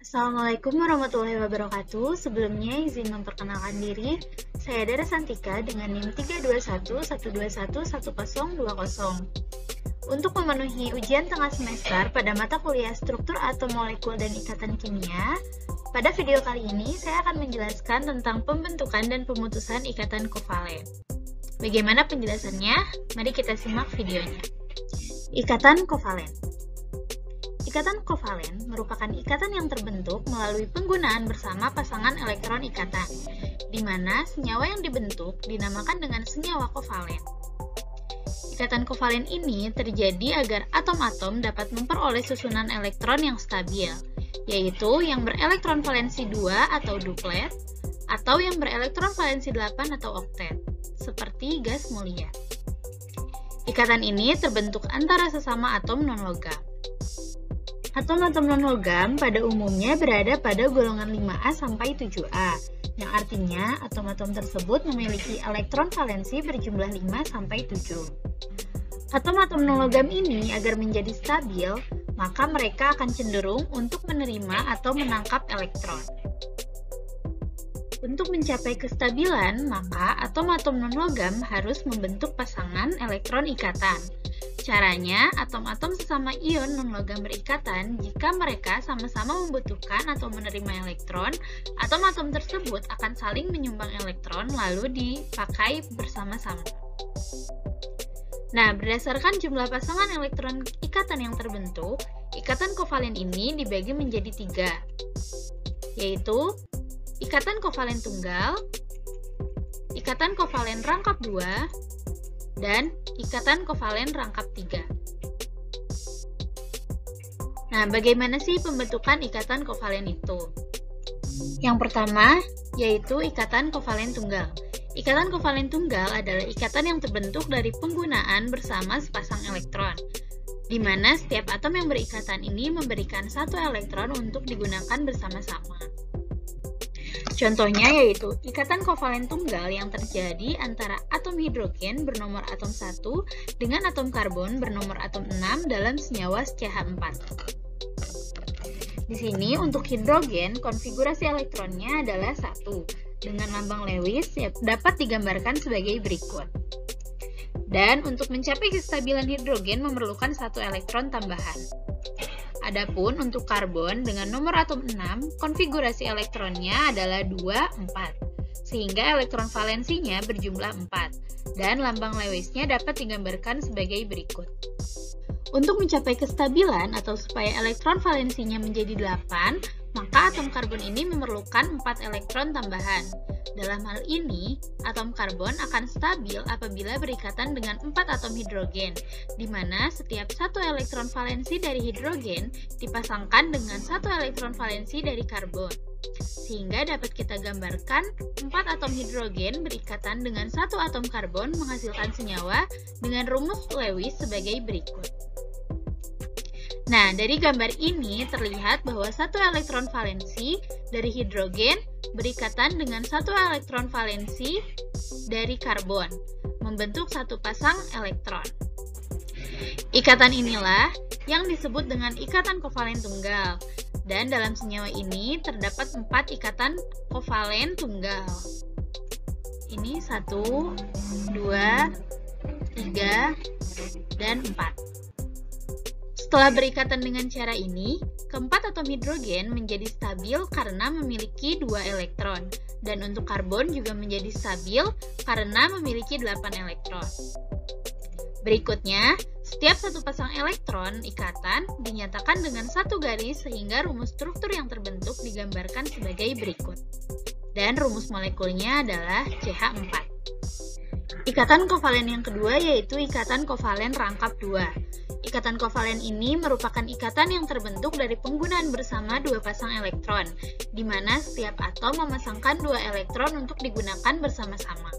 Assalamualaikum warahmatullahi wabarakatuh. Sebelumnya izin memperkenalkan diri. Saya Dara Santika dengan NIM 32112111020. Untuk memenuhi ujian tengah semester pada mata kuliah struktur atom molekul dan ikatan kimia, pada video kali ini saya akan menjelaskan tentang pembentukan dan pemutusan ikatan kovalen. Bagaimana penjelasannya? Mari kita simak videonya. Ikatan kovalen. Ikatan kovalen merupakan ikatan yang terbentuk melalui penggunaan bersama pasangan elektron ikatan, di mana senyawa yang dibentuk dinamakan dengan senyawa kovalen. Ikatan kovalen ini terjadi agar atom-atom dapat memperoleh susunan elektron yang stabil, yaitu yang berelektron valensi 2 atau duplet, atau yang berelektron valensi 8 atau oktet, seperti gas mulia. Ikatan ini terbentuk antara sesama atom non-logam. Atom-atom non-logam pada umumnya berada pada golongan 5A sampai 7A, yang artinya atom-atom tersebut memiliki elektron valensi berjumlah 5 sampai 7. Atom-atom non-logam ini agar menjadi stabil, maka mereka akan cenderung untuk menerima atau menangkap elektron. Untuk mencapai kestabilan, maka atom-atom non-logam harus membentuk pasangan elektron ikatan. Caranya, atom-atom sesama ion non-logam berikatan jika mereka sama-sama membutuhkan atau menerima elektron, atom-atom tersebut akan saling menyumbang elektron lalu dipakai bersama-sama. Nah, berdasarkan jumlah pasangan elektron ikatan yang terbentuk, ikatan kovalen ini dibagi menjadi 3, yaitu ikatan kovalen tunggal, ikatan kovalen rangkap 2, dan ikatan kovalen rangkap 3. Nah, bagaimana sih pembentukan ikatan kovalen itu? Yang pertama, yaitu ikatan kovalen tunggal. Ikatan kovalen tunggal adalah ikatan yang terbentuk dari penggunaan bersama sepasang elektron, di mana setiap atom yang berikatan ini memberikan satu elektron untuk digunakan bersama-sama. Contohnya yaitu ikatan kovalen tunggal yang terjadi antara atom hidrogen bernomor atom 1 dengan atom karbon bernomor atom 6 dalam senyawa CH4. Di sini untuk hidrogen konfigurasi elektronnya adalah 1 dengan lambang Lewis yang dapat digambarkan sebagai berikut. Dan untuk mencapai kestabilan hidrogen memerlukan 1 elektron tambahan. Adapun untuk karbon dengan nomor atom 6, konfigurasi elektronnya adalah 2, 4, sehingga elektron valensinya berjumlah 4, dan lambang Lewisnya dapat digambarkan sebagai berikut. Untuk mencapai kestabilan atau supaya elektron valensinya menjadi 8, maka atom karbon ini memerlukan 4 elektron tambahan. Dalam hal ini, atom karbon akan stabil apabila berikatan dengan 4 atom hidrogen, di mana setiap 1 elektron valensi dari hidrogen dipasangkan dengan 1 elektron valensi dari karbon. Sehingga dapat kita gambarkan 4 atom hidrogen berikatan dengan 1 atom karbon menghasilkan senyawa dengan rumus Lewis sebagai berikut. Nah, dari gambar ini terlihat bahwa 1 elektron valensi dari hidrogen berikatan dengan 1 elektron valensi dari karbon, membentuk satu pasang elektron. Ikatan inilah yang disebut dengan ikatan kovalen tunggal, dan dalam senyawa ini terdapat 4 ikatan kovalen tunggal. Ini 1, 2, 3, dan 4. Setelah berikatan dengan cara ini, keempat atom hidrogen menjadi stabil karena memiliki 2 elektron, dan untuk karbon juga menjadi stabil karena memiliki 8 elektron. Berikutnya, setiap satu pasang elektron ikatan dinyatakan dengan satu garis sehingga rumus struktur yang terbentuk digambarkan sebagai berikut. Dan rumus molekulnya adalah CH4. Ikatan kovalen yang kedua yaitu ikatan kovalen rangkap 2. Ikatan kovalen ini merupakan ikatan yang terbentuk dari penggunaan bersama 2 pasang elektron, di mana setiap atom memasangkan 2 elektron untuk digunakan bersama-sama.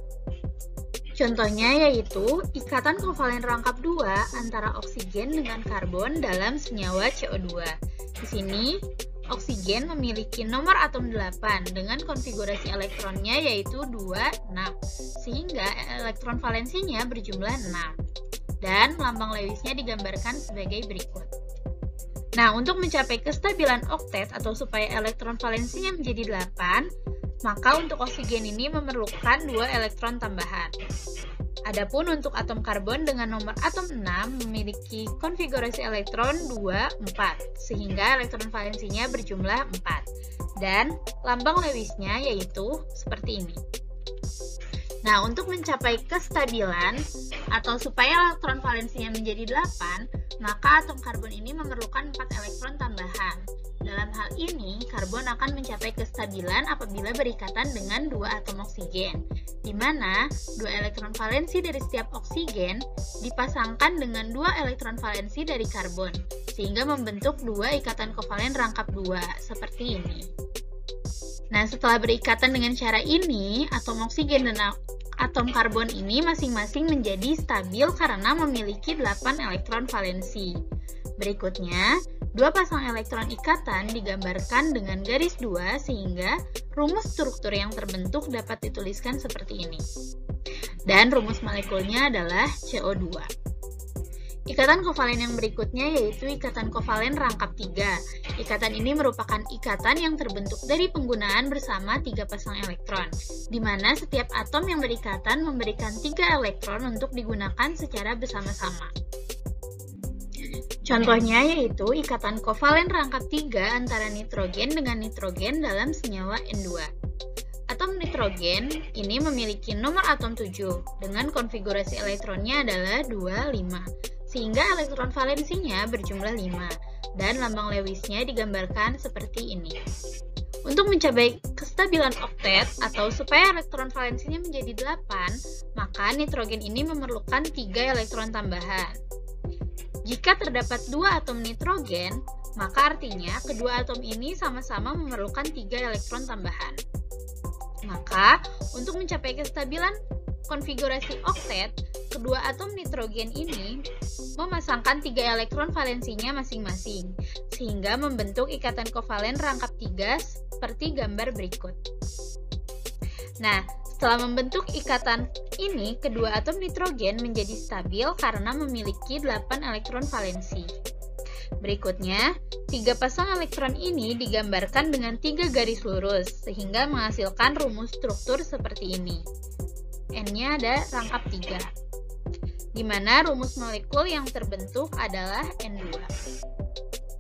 Contohnya yaitu ikatan kovalen rangkap 2 antara oksigen dengan karbon dalam senyawa CO2. Di sini, oksigen memiliki nomor atom 8 dengan konfigurasi elektronnya yaitu 2, 6, sehingga elektron valensinya berjumlah 6. Dan lambang Lewisnya digambarkan sebagai berikut. Nah, untuk mencapai kestabilan oktet atau supaya elektron valensinya menjadi 8, maka untuk oksigen ini memerlukan 2 elektron tambahan. Adapun untuk atom karbon dengan nomor atom 6 memiliki konfigurasi elektron 2, 4, sehingga elektron valensinya berjumlah 4. Dan lambang Lewisnya yaitu seperti ini. Nah, untuk mencapai kestabilan atau supaya elektron valensinya menjadi 8, maka atom karbon ini memerlukan 4 elektron tambahan. Dalam hal ini, karbon akan mencapai kestabilan apabila berikatan dengan 2 atom oksigen, di mana 2 elektron valensi dari setiap oksigen dipasangkan dengan 2 elektron valensi dari karbon, sehingga membentuk 2 ikatan kovalen rangkap 2, seperti ini. Nah, setelah berikatan dengan cara ini, atom oksigen dan atom karbon ini masing-masing menjadi stabil karena memiliki 8 elektron valensi. Berikutnya, 2 pasang elektron ikatan digambarkan dengan garis 2 sehingga rumus struktur yang terbentuk dapat dituliskan seperti ini. Dan rumus molekulnya adalah CO2. Ikatan kovalen yang berikutnya yaitu ikatan kovalen rangkap 3. Ikatan ini merupakan ikatan yang terbentuk dari penggunaan bersama 3 pasang elektron, di mana setiap atom yang berikatan memberikan 3 elektron untuk digunakan secara bersama-sama. Contohnya yaitu ikatan kovalen rangkap 3 antara nitrogen dengan nitrogen dalam senyawa N2. Atom nitrogen ini memiliki nomor atom 7 dengan konfigurasi elektronnya adalah 2, 5, sehingga elektron valensinya berjumlah 5 dan lambang Lewisnya digambarkan seperti ini. Untuk mencapai kestabilan oktet atau supaya elektron valensinya menjadi 8, maka nitrogen ini memerlukan 3 elektron tambahan. Jika terdapat 2 atom nitrogen, maka artinya kedua atom ini sama-sama memerlukan 3 elektron tambahan. Maka, untuk mencapai kestabilan konfigurasi oktet, kedua atom nitrogen ini memasangkan 3 elektron valensinya masing-masing, sehingga membentuk ikatan kovalen rangkap 3 seperti gambar berikut. Nah, setelah membentuk ikatan ini, kedua atom nitrogen menjadi stabil karena memiliki 8 elektron valensi. Berikutnya, 3 pasang elektron ini digambarkan dengan 3 garis lurus, sehingga menghasilkan rumus struktur seperti ini. N-nya ada rangkap 3, di mana rumus molekul yang terbentuk adalah N2.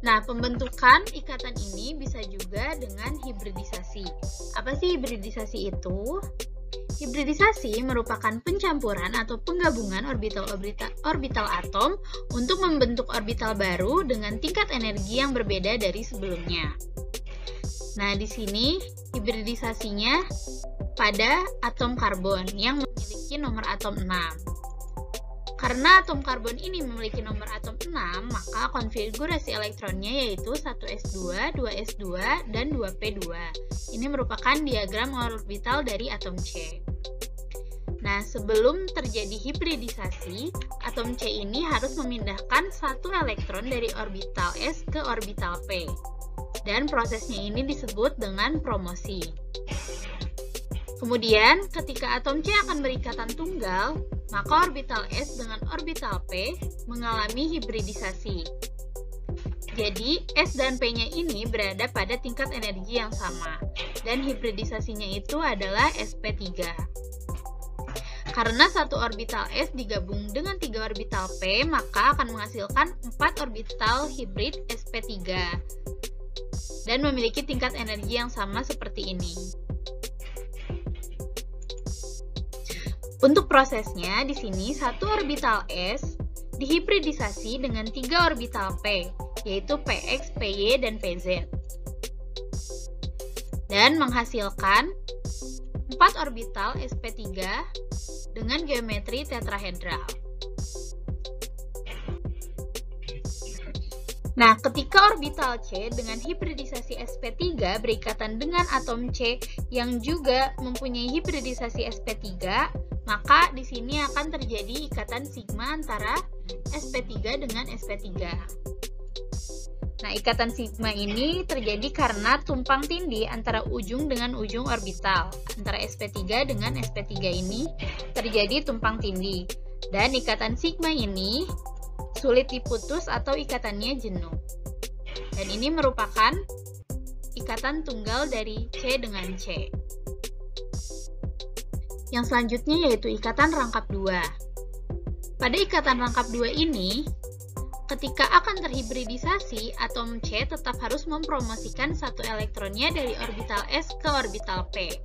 Nah, pembentukan ikatan ini bisa juga dengan hibridisasi. Apa sih hibridisasi itu? Hibridisasi merupakan pencampuran atau penggabungan orbital atom untuk membentuk orbital baru dengan tingkat energi yang berbeda dari sebelumnya. Nah, di sini hibridisasinya pada atom karbon yang memiliki nomor atom 6. Karena atom karbon ini memiliki nomor atom 6, maka konfigurasi elektronnya yaitu 1s2, 2s2, dan 2p2. Ini merupakan diagram orbital dari atom C. Nah, sebelum terjadi hibridisasi, atom C ini harus memindahkan 1 elektron dari orbital S ke orbital P. Dan prosesnya ini disebut dengan promosi. Kemudian, ketika atom C akan berikatan tunggal, maka orbital S dengan orbital P mengalami hibridisasi. Jadi, S dan P-nya ini berada pada tingkat energi yang sama, dan hibridisasinya itu adalah sp3. Karena satu orbital S digabung dengan 3 orbital P, maka akan menghasilkan 4 orbital hibrid sp3, dan memiliki tingkat energi yang sama seperti ini. Untuk prosesnya, di sini satu orbital S dihibridisasi dengan 3 orbital P, yaitu Px, Py, dan Pz, dan menghasilkan 4 orbital sp3 dengan geometri tetrahedral. Nah, ketika orbital C dengan hibridisasi sp3 berikatan dengan atom C yang juga mempunyai hibridisasi sp3, maka di sini akan terjadi ikatan sigma antara sp3 dengan sp3. Nah, ikatan sigma ini terjadi karena tumpang tindih antara ujung dengan ujung orbital. Antara sp3 dengan sp3 ini terjadi tumpang tindih. Dan ikatan sigma ini sulit diputus atau ikatannya jenuh. Dan ini merupakan ikatan tunggal dari C dengan C. Yang selanjutnya yaitu ikatan rangkap 2. Pada ikatan rangkap 2 ini, ketika akan terhibridisasi, atom C tetap harus mempromosikan satu elektronnya dari orbital S ke orbital P.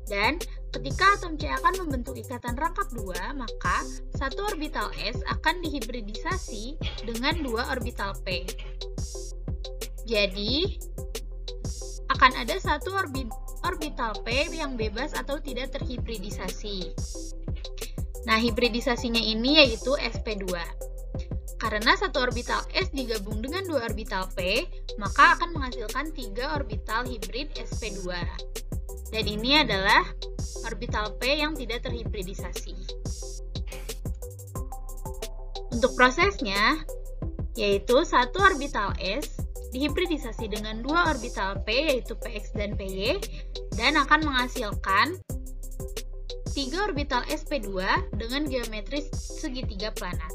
Dan ketika atom C akan membentuk ikatan rangkap 2, maka satu orbital S akan dihibridisasi dengan dua orbital P. Jadi, akan ada satu orbital P yang bebas atau tidak terhibridisasi. Nah, hibridisasinya ini yaitu sp2. Karena satu orbital S digabung dengan dua orbital P, maka akan menghasilkan 3 orbital hibrid sp2. Dan ini adalah orbital P yang tidak terhibridisasi. Untuk prosesnya, yaitu satu orbital S dihibridisasi dengan dua orbital P, yaitu Px dan Py, dan akan menghasilkan 3 orbital sp2 dengan geometri segitiga planar.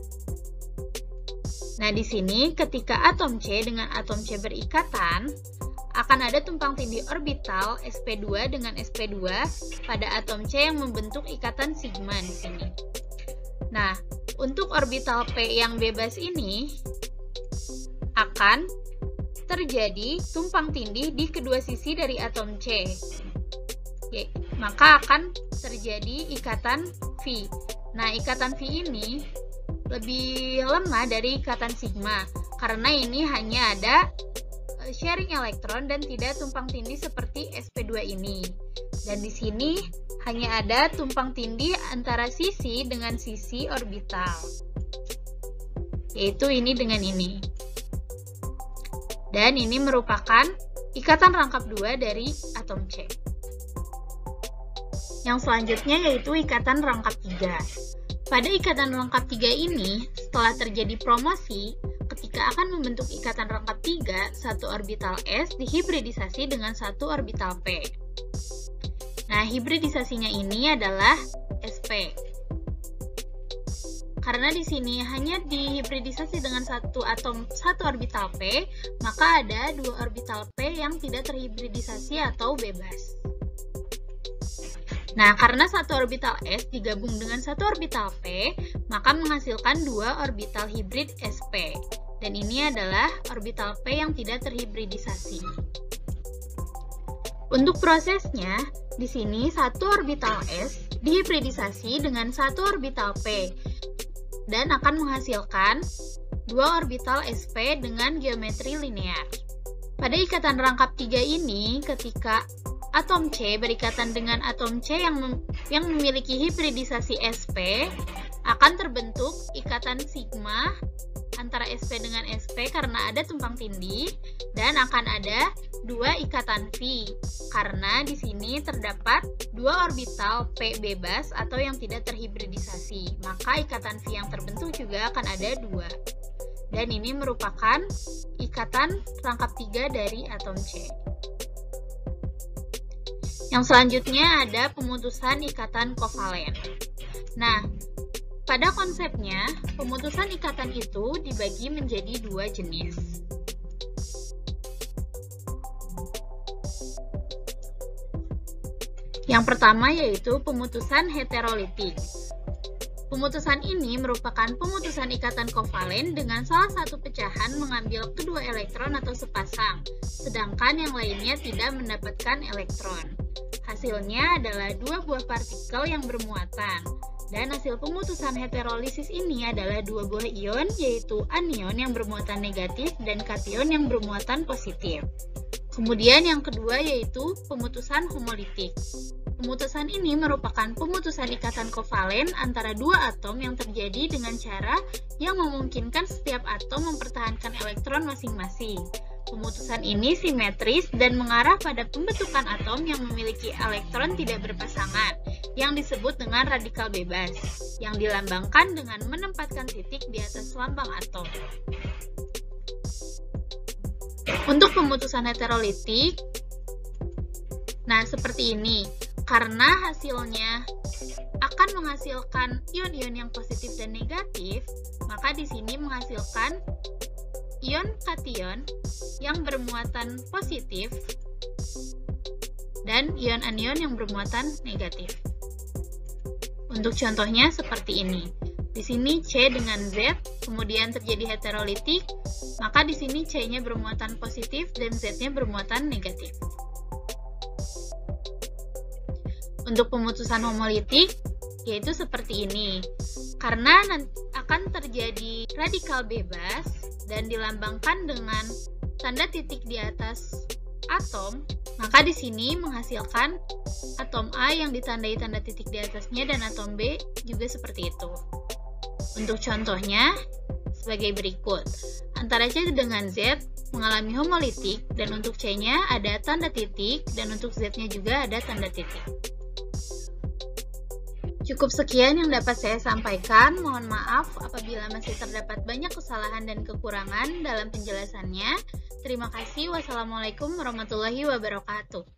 Nah, di sini ketika atom C dengan atom C berikatan, akan ada tumpang tindih orbital sp2 dengan sp2 pada atom C yang membentuk ikatan sigma di sini. Nah, untuk orbital P yang bebas ini akan terjadi tumpang tindih di kedua sisi dari atom C. Maka akan terjadi ikatan V. Nah, ikatan V ini lebih lemah dari ikatan sigma karena ini hanya ada sharing elektron dan tidak tumpang tindih seperti sp2 ini. Dan di sini hanya ada tumpang tindih antara sisi dengan sisi orbital, yaitu ini dengan ini. Dan ini merupakan ikatan rangkap 2 dari atom C. Yang selanjutnya yaitu ikatan rangkap 3. Pada ikatan rangkap 3 ini, setelah terjadi promosi, ketika akan membentuk ikatan rangkap 3, satu orbital S dihibridisasi dengan satu orbital P. Nah, hibridisasinya ini adalah sp. Karena di sini hanya dihibridisasi dengan satu orbital P, maka ada dua orbital P yang tidak terhibridisasi atau bebas. Nah, karena satu orbital S digabung dengan satu orbital P, maka menghasilkan dua orbital hibrid sp. Dan ini adalah orbital P yang tidak terhibridisasi. Untuk prosesnya, di sini satu orbital S dihibridisasi dengan satu orbital P dan akan menghasilkan dua orbital sp dengan geometri linear. Pada ikatan rangkap 3 ini, ketika atom C berikatan dengan atom C yang memiliki hibridisasi sp, akan terbentuk ikatan sigma antara sp dengan sp karena ada tumpang tindih, dan akan ada dua ikatan V karena di sini terdapat dua orbital P bebas atau yang tidak terhibridisasi, maka ikatan V yang terbentuk juga akan ada dua. Dan ini merupakan ikatan rangkap 3 dari atom C. Yang selanjutnya ada pemutusan ikatan kovalen. Nah, pada konsepnya, pemutusan ikatan itu dibagi menjadi dua jenis. Yang pertama yaitu pemutusan heterolitik. Pemutusan ini merupakan pemutusan ikatan kovalen dengan salah satu pecahan mengambil kedua elektron atau sepasang, sedangkan yang lainnya tidak mendapatkan elektron. Hasilnya adalah dua buah partikel yang bermuatan, dan hasil pemutusan heterolisis ini adalah dua buah ion, yaitu anion yang bermuatan negatif dan kation yang bermuatan positif. Kemudian yang kedua yaitu pemutusan homolitik. Pemutusan ini merupakan pemutusan ikatan kovalen antara dua atom yang terjadi dengan cara yang memungkinkan setiap atom mempertahankan elektron masing-masing. Pemutusan ini simetris dan mengarah pada pembentukan atom yang memiliki elektron tidak berpasangan, yang disebut dengan radikal bebas, yang dilambangkan dengan menempatkan titik di atas lambang atom. Untuk pemutusan heterolitik, nah seperti ini. Karena hasilnya akan menghasilkan ion-ion yang positif dan negatif, maka di sini menghasilkan ion kation yang bermuatan positif dan ion anion yang bermuatan negatif. Untuk contohnya seperti ini. Di sini C dengan Z, kemudian terjadi heterolitik, maka di sini C-nya bermuatan positif dan Z-nya bermuatan negatif. Untuk pemutusan homolitik, yaitu seperti ini. Karena akan terjadi radikal bebas dan dilambangkan dengan tanda titik di atas atom, maka di sini menghasilkan atom A yang ditandai tanda titik di atasnya dan atom B juga seperti itu. Untuk contohnya sebagai berikut. Antara C dengan Z mengalami homolitik dan untuk C-nya ada tanda titik dan untuk Z-nya juga ada tanda titik. Cukup sekian yang dapat saya sampaikan. Mohon maaf apabila masih terdapat banyak kesalahan dan kekurangan dalam penjelasannya. Terima kasih. Wassalamualaikum warahmatullahi wabarakatuh.